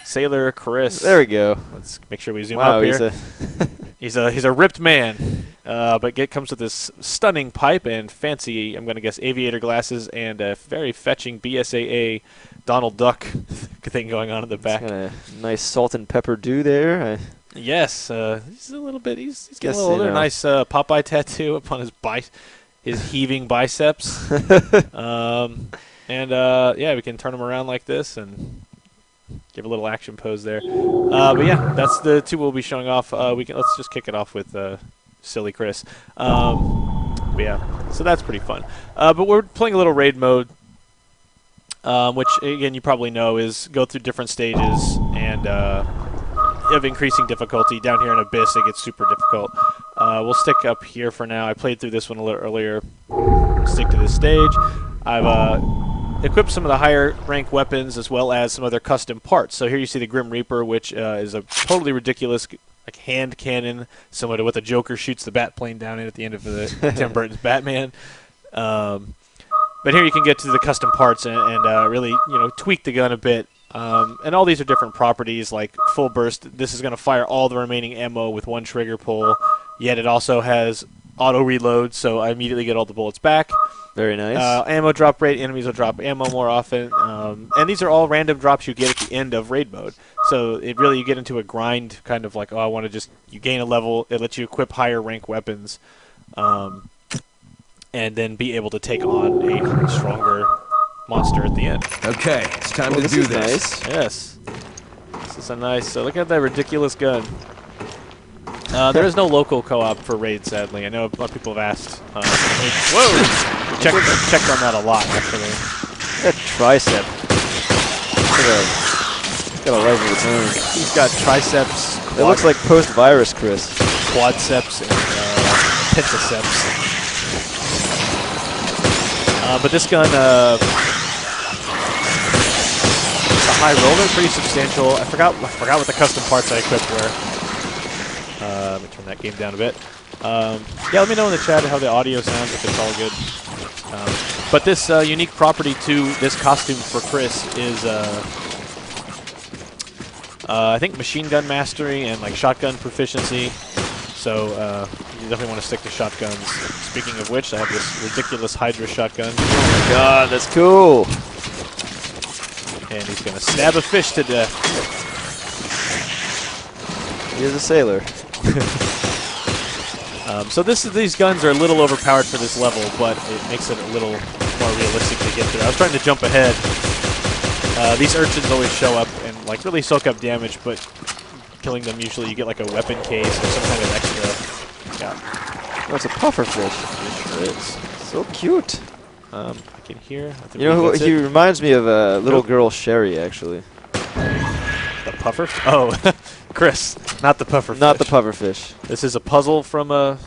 Sailor Chris. There we go. Let's make sure we zoom up here. He's a ripped man, but comes with this stunning pipe and fancy, I'm going to guess, aviator glasses and a very fetching BSAA Donald Duck thing going on in the back. Got a nice salt and pepper dew there. Yes, he's a little bit. He's getting a Guess, little older. Nice Popeye tattoo upon his heaving biceps. Yeah, we can turn him around like this and give a little action pose there. But yeah, that's the two we'll be showing off. Let's just kick it off with Silly Chris. But yeah, so that's pretty fun. But we're playing a little raid mode, which again you probably know is go through different stages and of increasing difficulty. Down here in Abyss, it gets super difficult. We'll stick up here for now. I played through this one a little earlier. Stick to this stage. I've equipped some of the higher rank weapons as well as some other custom parts. So here you see the Grim Reaper, which is a totally ridiculous like hand cannon, similar to what the Joker shoots the bat plane down in at the end of the Tim Burton's Batman. But here you can get to the custom parts and really tweak the gun a bit. And all these are different properties, like full burst. This is going to fire all the remaining ammo with one trigger pull, yet it also has auto reload, so I immediately get all the bullets back. Very nice. Ammo drop rate, enemies will drop ammo more often. And these are all random drops you get at the end of raid mode. So you get into a grind, kind of like, I want to you gain a level, it lets you equip higher rank weapons, and then be able to take on a stronger monster at the end. Okay, it's time to do this. Nice. Yes. This is a nice, so look at that ridiculous gun. There is no local co-op for Raid, sadly. I know a lot of people have asked. Whoa! Checked on that a lot, actually. That tricep. Got a life of its own. He's got triceps. It looks like post-virus, Chris. Quadceps and pentaceps. But this gun, it's a high roller, pretty substantial. I forgot what the custom parts I equipped were. Let me turn that game down a bit. Yeah, let me know in the chat how the audio sounds, if it's all good. But this unique property to this costume for Chris is, I think, machine gun mastery and like shotgun proficiency. So you definitely want to stick to shotguns. Speaking of which, I have this ridiculous Hydra shotgun. Oh my god, that's cool! And he's going to stab a fish to death. He is a sailor. So these guns are a little overpowered for this level, but it makes it a little more realistic to get through. I was trying to jump ahead. These urchins always show up and like really soak up damage, but killing them usually you get like a weapon case or some kind of extra. Yeah. Oh, it's a pufferfish. It sure is. So cute. I can hear. You know who he reminds me of a little girl Sherry, actually. The puffer? Oh, Chris, not the pufferfish. Not the pufferfish. This is a puzzle from the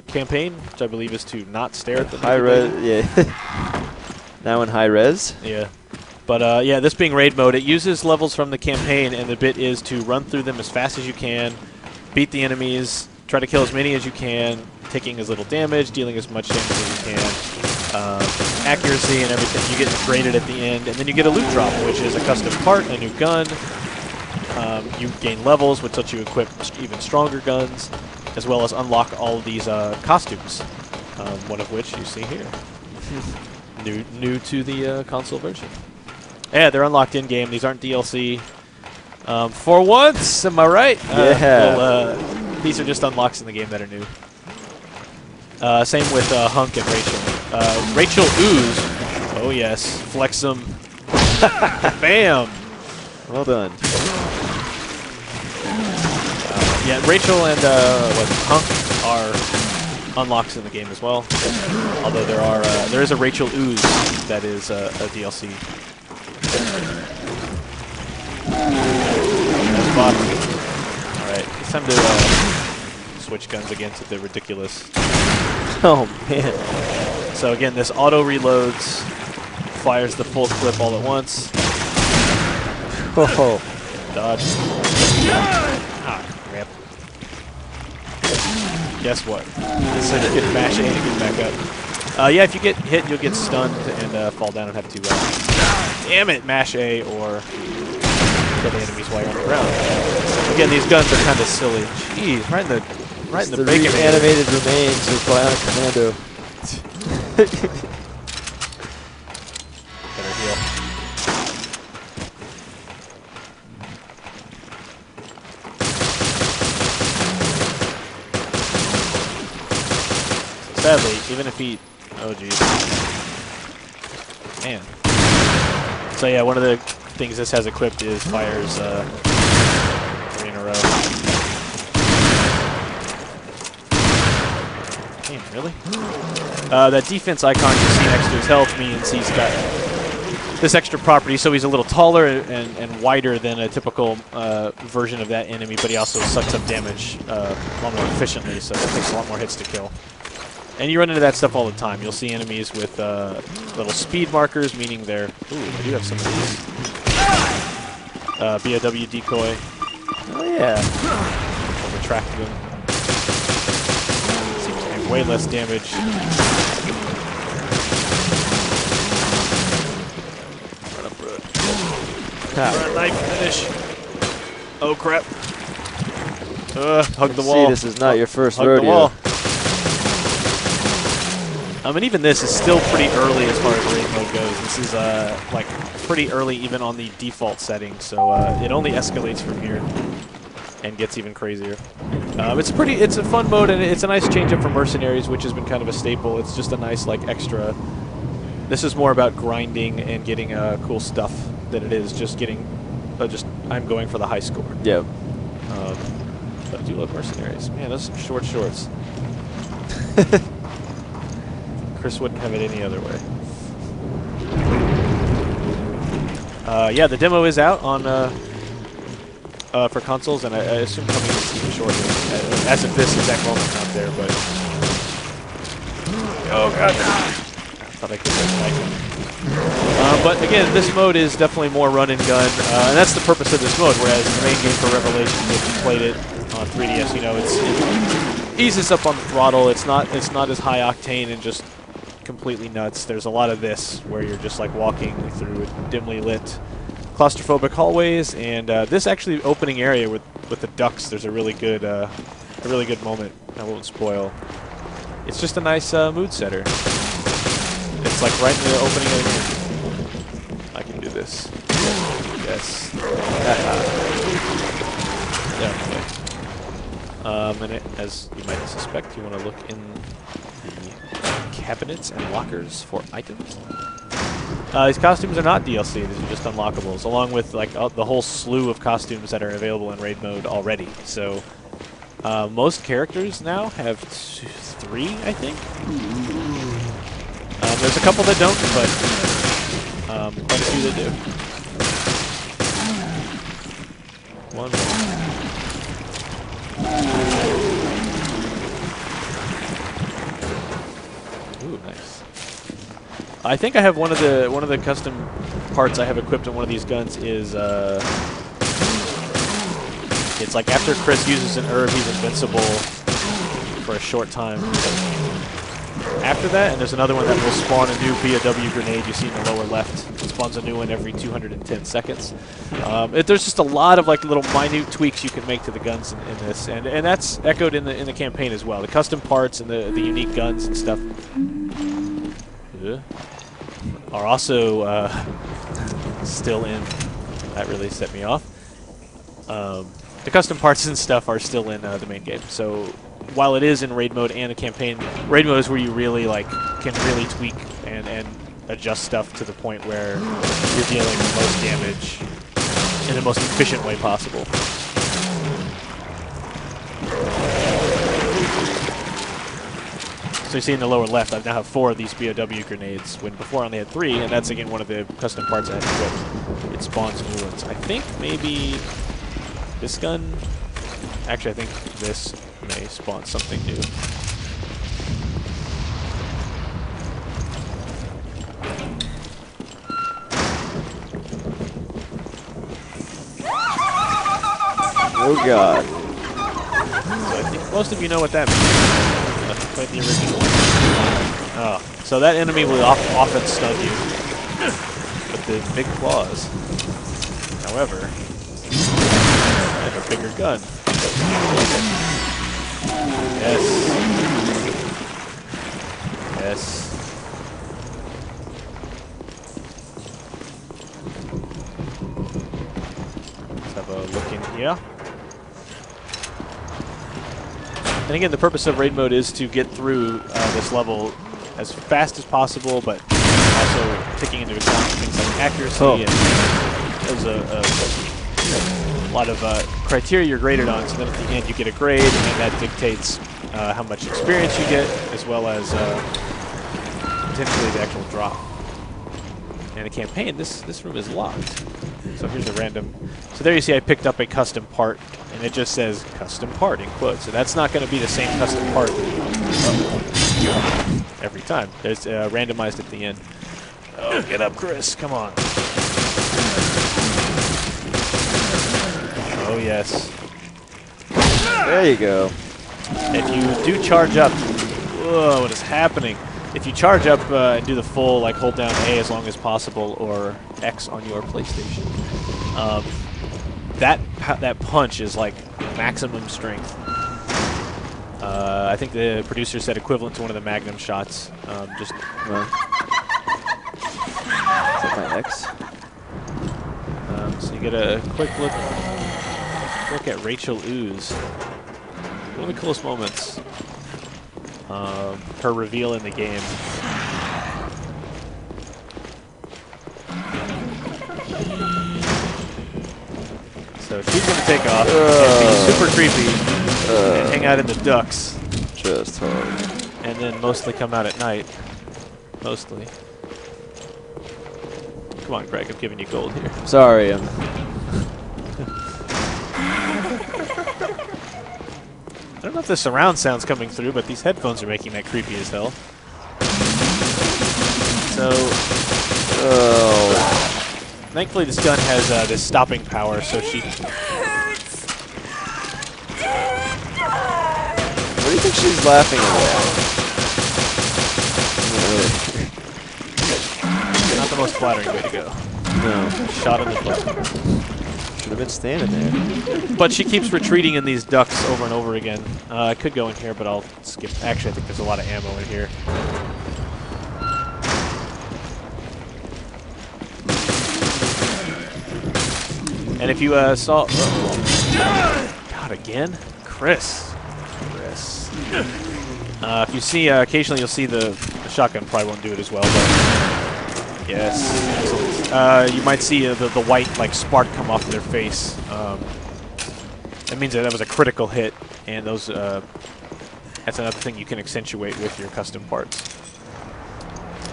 campaign, which I believe is to not stare at the high res. Yeah. Now in high res. Yeah. But yeah, this being raid mode, it uses levels from the campaign, and the bit is to run through them as fast as you can, beat the enemies, try to kill as many as you can, taking as little damage, dealing as much damage as you can. Accuracy and everything you get graded at the end, and then you get a loot drop, which is a custom part, a new gun. You gain levels, which lets you equip even stronger guns, as well as unlock all of these costumes, one of which you see here. new to the console version. Yeah, they're unlocked in-game. These aren't DLC. For once, am I right? Yeah. These are just unlocks in the game that are new. Same with Hunk and Rachel. Rachel Ooze. Oh, yes. Flex them. Bam! Well done. Yeah, Rachel and Hunk are unlocks in the game as well. Although there is a Rachel Ooze that is a DLC. Alright, it's time to switch guns again to the ridiculous. Oh, man. So again, this auto reloads, fires the full clip all at once. Oh. Dodge. Ah, crap. Guess what? This is you can mash A and get back up. Yeah, if you get hit, you'll get stunned and fall down and have to, damn it, mash A or kill the enemies while you're on the ground. Again, these guns are kind of silly. Jeez, right in the bacon. Animated remains of Bionic Commando. Better heal. So sadly, even if he... Oh, geez. Man. So yeah, one of the things this has equipped is fires 3 in a row. Damn, really? That defense icon you see next to his health means he's got this extra property, so he's a little taller and wider than a typical version of that enemy, but he also sucks up damage a lot more efficiently, so it takes a lot more hits to kill. And you run into that stuff all the time. You'll see enemies with little speed markers, meaning they're... Ooh, I do have some of these. BOW decoy. Oh, yeah. I'll retract them. Seems to do way less damage. Run up road. Run, knife, finish. Oh, crap. Hug the wall. See, this is not your first Hug rodeo. the wall. And even this is still pretty early as far as raid mode goes. This is like pretty early even on the default setting, so it only escalates from here and gets even crazier. It's a fun mode, and it's a nice change up from Mercenaries, which has been kind of a staple. It's just a nice like extra. This is more about grinding and getting cool stuff than it is just getting. I'm going for the high score. Yep. But I do love Mercenaries. Man, those are some short shorts. Chris wouldn't have it any other way. Yeah, the demo is out on for consoles, and I assume coming even shortly. As of this exact moment, not there, but oh god, I thought I could get but again, this mode is definitely more run and gun, and that's the purpose of this mode. Whereas the main game for Revelations, if you played it on 3DS, you know, it eases up on the throttle. It's not as high octane and just completely nuts. There's a lot of this where you're just like walking through dimly lit claustrophobic hallways, and this actually opening area with the ducks, there's a really good moment. I won't spoil. It's just a nice mood setter. It's like right in the opening of the game. I can do this. Yes. Definitely. And as you might suspect, you want to look in the cabinets and lockers for items. These costumes are not DLC; these are just unlockables, along with like the whole slew of costumes that are available in raid mode already. So most characters now have 3, I think. There's a couple that don't, but quite a few that do. One more. Ooh, nice. I think I have one of the custom parts I have equipped on one of these guns is it's like after Chris uses an herb, he's invincible for a short time. After that, and there's another one that will spawn a new BOW grenade you see in the lower left. It spawns a new one every 210 seconds. There's just a lot of like little minute tweaks you can make to the guns in this, and that's echoed in the campaign as well. The custom parts and the unique guns and stuff are also still in. That really set me off. The custom parts and stuff are still in the main game. So while it is in raid mode and a campaign, raid mode is where you really can really tweak and adjust stuff to the point where you're dealing the most damage in the most efficient way possible. So you see in the lower left, I now have 4 of these BOW grenades, when before I only had 3, and that's again one of the custom parts I had equipped. It spawns new ones. I think maybe this gun. Actually, I think this may spawn something new. Oh god. So I think most of you know what that means. Quite the original. Oh, so that enemy will often stun you with the big claws. However, bigger gun. Yes. Yes. Let's have a look in here. And again, the purpose of raid mode is to get through this level as fast as possible, but also taking into account things like accuracy and there's a lot of criteria you're graded on. So then at the end you get a grade, and that dictates how much experience you get, as well as potentially the actual drop. And a campaign, this room is locked. So here's a random. So there you see I picked up a custom part, and it just says custom part in quotes. So that's not going to be the same custom part every time. There's randomized at the end. Oh, get up, Chris. Come on. Oh, yes. There you go. If you do charge up, whoa, what is happening? If you charge up and do the full, like hold down A as long as possible, or X on your PlayStation, that punch is like maximum strength. I think the producer said equivalent to one of the Magnum shots. Just Is that my X? so you get a quick look at Rachel Ooze. One of the coolest moments. Her reveal in the game. So she's going to take off and be super creepy and hang out in the ducks. Just hard. And then mostly come out at night. Mostly. Come on, Greg, I'm giving you gold here. Sorry, I don't know if the surround sound's coming through, but these headphones are making that creepy as hell. So, thankfully this gun has this stopping power, so she... What do you think she's laughing at? Not the most flattering way to go. No. Shot in the foot. Should have been standing there. But she keeps retreating in these ducks over and over again. I could go in here, but I'll skip. Actually, I think there's a lot of ammo in here. And if you saw... God, again? Chris. If you see, occasionally you'll see the shotgun probably won't do it as well, but... Yes. You might see the white like spark come off their face. That means that was a critical hit, and those that's another thing you can accentuate with your custom parts.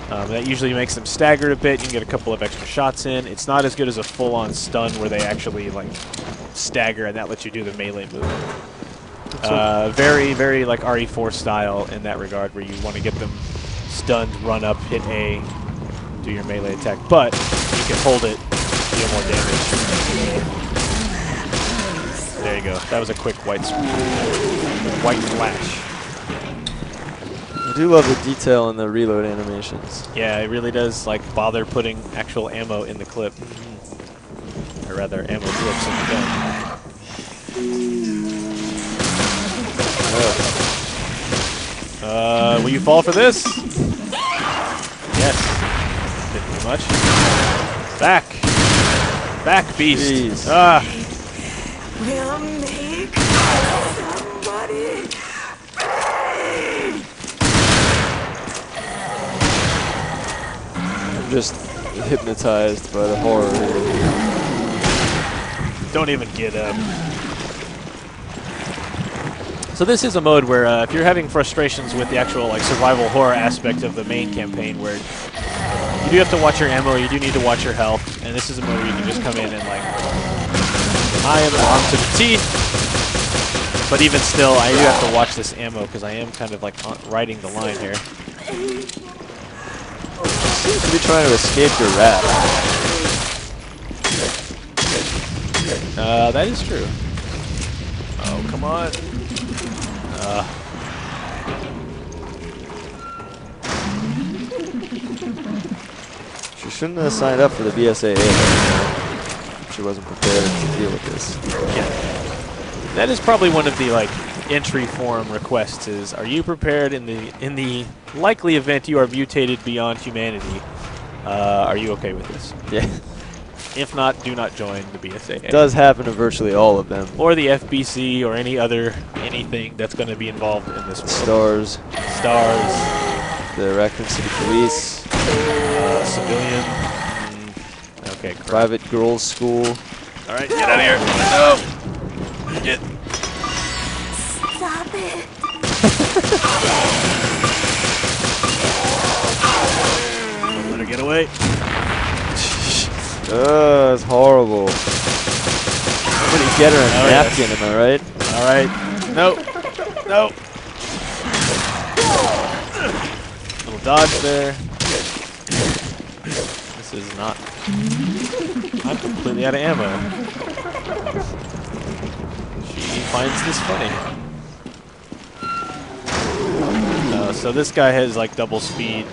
That usually makes them staggered a bit. You can get a couple of extra shots in. It's not as good as a full-on stun where they actually like stagger, and that lets you do the melee move. Very, very like RE4 style in that regard, where you want to get them stunned, run up, hit A, do your melee attack, but you can hold it, deal more damage. There you go. That was a quick white flash. I do love the detail in the reload animations. Yeah, it really does like bother putting actual ammo in the clip, or rather, ammo clips in the gun. Will you fall for this? Yes. Didn't do much. Back! Back, beast! Jeez. Ah! We'll make somebody I'm just hypnotized by the horror. Don't even get up. So this is a mode where if you're having frustrations with the actual like survival horror aspect of the main campaign, where you do have to watch your ammo, you do need to watch your health, and this is a mode where you can just come in and like, I am armed to the teeth, but even still, I do have to watch this ammo because I am kind of like riding the line here. Seems to be trying to escape your wrath. That is true. Oh, come on. She shouldn't have signed up for the BSAA. She wasn't prepared to deal with this. Yeah. That is probably one of the like entry form requests. Is are you prepared in the likely event you are mutated beyond humanity? Are you okay with this? Yeah. If not, do not join the BSAA. It does happen to virtually all of them. Or the FBC or any other anything that's going to be involved in this world. Stars. The Raccoon City Police. Civilian. Okay, crap. Private girls' school. All right, get out of here. No. Get. Stop it. Let her get away. It's horrible. Somebody get her a napkin, am I right? All right. No. No. Little dodge there. This is not. I'm completely out of ammo. She finds this funny. So this guy has like double speed,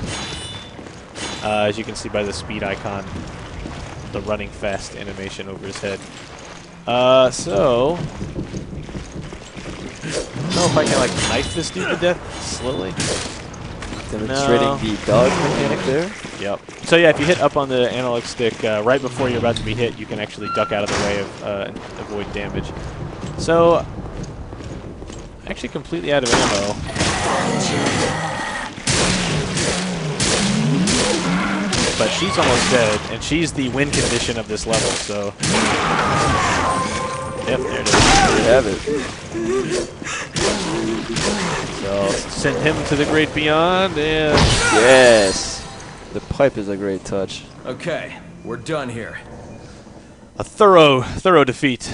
as you can see by the speed icon, the running fast animation over his head. So I don't know if I can like knife this dude to death slowly. Demonstrating the dodge mechanic there. Yep. So yeah, if you hit up on the analog stick right before you're about to be hit, you can actually duck out of the way of and avoid damage. So actually completely out of ammo. But she's almost dead, and she's the win condition of this level, so... Yep, there it is. There you have it. So, send him to the great beyond, and... Yes! The pipe is a great touch. Okay, we're done here. A thorough defeat.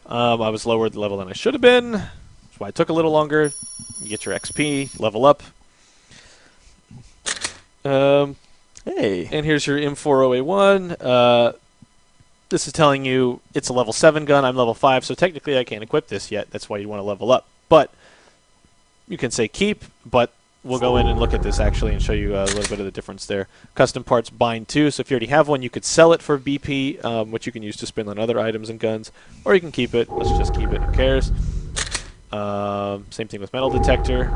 I was lower the level than I should have been. That's why it took a little longer. You get your XP, level up. Hey. And here's your M40A1. This is telling you it's a level 7 gun. I'm level 5, so technically I can't equip this yet. That's why you want to level up. But you can say keep, but we'll go in and look at this actually and show you a little bit of the difference there. Custom parts bind too, so if you already have one, you could sell it for BP, which you can use to spend on other items and guns, or you can keep it. Let's just keep it. Who cares? Same thing with metal detector.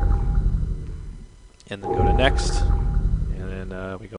And then go to next. And then we go